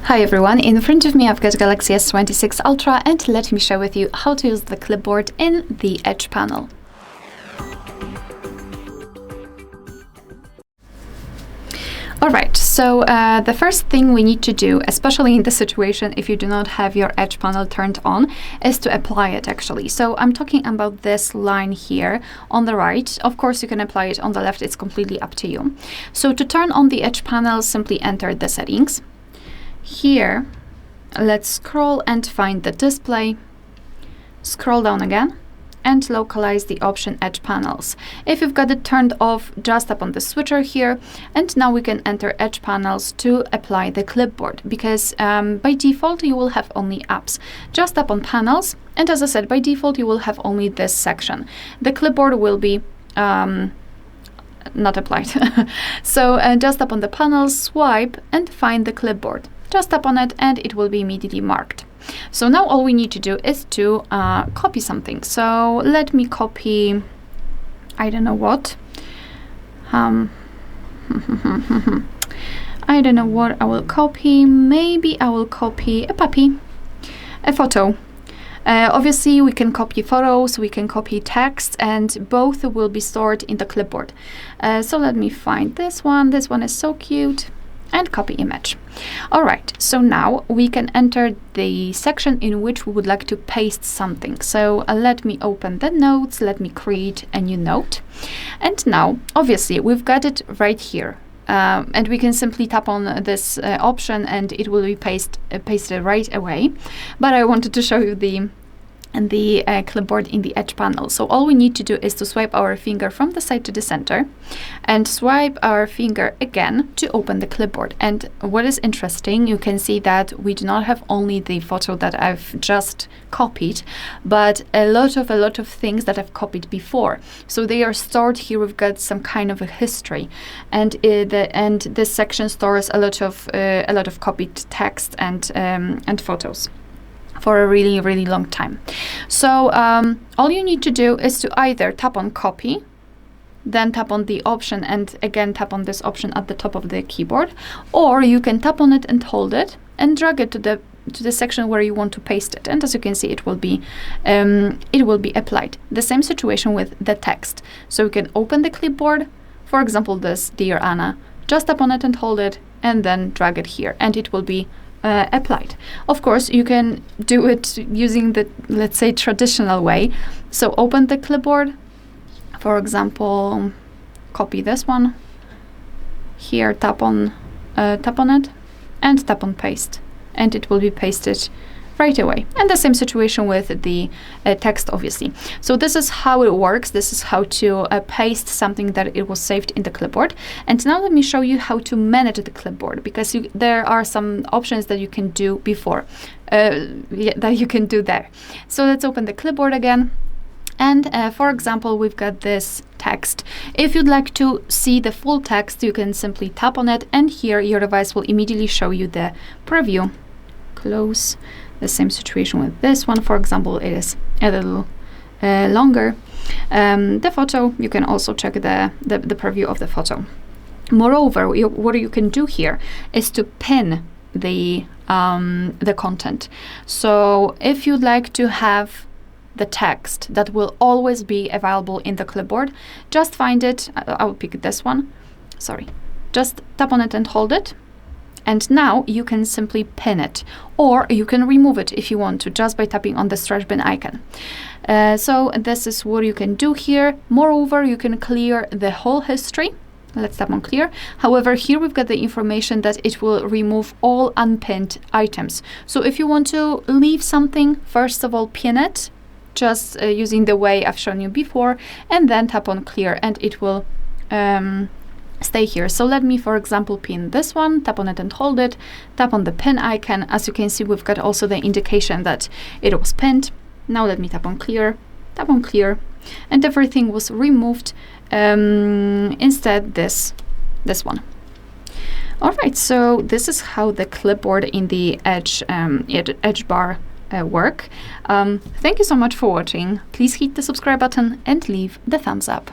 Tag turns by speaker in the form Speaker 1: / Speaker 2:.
Speaker 1: Hi everyone, in front of me I've got Galaxy S26 Ultra and let me share with you how to use the clipboard in the Edge panel. Alright, so the first thing we need to do, especially in this situation if you do not have your Edge panel turned on, is to apply it actually. So I'm talking about this line here on the right. Of course you can apply it on the left, it's completely up to you. So to turn on the Edge panel, simply enter the settings. Here, let's scroll and find the display, scroll down again, and localize the option Edge panels. If you've got it turned off, just tap on the switcher here, and now we can enter Edge panels to apply the clipboard, because by default you will have only apps. Just tap on panels, and as I said, by default you will have only this section. The clipboard will be not applied. So just tap on the panels, swipe, and find the clipboard. Just tap on it and it will be immediately marked. So now all we need to do is to copy something. So let me copy, I don't know what. I don't know what I will copy. Maybe I will copy a puppy, a photo. Obviously we can copy photos, we can copy text, and both will be stored in the clipboard. So let me find this one. This one is so cute. And copy image. All right, so now we can enter the section in which we would like to paste something. So let me open the notes, let me create a new note. And now, obviously, we've got it right here. And we can simply tap on this option and it will be pasted right away. But I wanted to show you the clipboard in the Edge panel. So all we need to do is to swipe our finger from the side to the center and swipe our finger again to open the clipboard. And what is interesting, you can see that we do not have only the photo that I've just copied, but a lot of things that I've copied before. So they are stored here. We've got some kind of a history, and this section stores a lot of copied text and photos for a really long time. So all you need to do is to either tap on copy, then tap on the option and again tap on this option at the top of the keyboard, or you can tap on it and hold it and drag it to the section where you want to paste it, and as you can see it will be applied. The same situation with the text. So you can open the clipboard, for example this Dear Anna, just tap on it and hold it and then drag it here and it will be applied. Of course, you can do it using the, let's say, traditional way. So open the clipboard, for example, copy this one. Here, tap on it, and tap on paste, and it will be pasted right away. And the same situation with the text, obviously. So this is how it works. This is how to paste something that it was saved in the clipboard. And now let me show you how to manage the clipboard, because there are some options that you can do before, that you can do there. So let's open the clipboard again. And for example, we've got this text. If you'd like to see the full text, you can simply tap on it, and here your device will immediately show you the preview. Close. The same situation with this one. For example, it is a little longer. The photo, you can also check the preview of the photo. Moreover, what you can do here is to pin the content. So if you'd like to have the text that will always be available in the clipboard, just find it. I'll pick this one. Sorry. Just tap on it and hold it. And now you can simply pin it, or you can remove it if you want to, just by tapping on the trash bin icon. So this is what you can do here. Moreover, you can clear the whole history. Let's tap on clear. However, here we've got the information that it will remove all unpinned items. So if you want to leave something, first of all, pin it, just using the way I've shown you before, and then tap on clear, and it will stay here. So let me, for example, pin this one, tap on it and hold it, tap on the pin icon. As you can see, we've got also the indication that it was pinned. Now let me tap on clear, and everything was removed. Instead, this one. All right, so this is how the clipboard in the Edge bar work. Thank you so much for watching. Please hit the subscribe button and leave the thumbs up.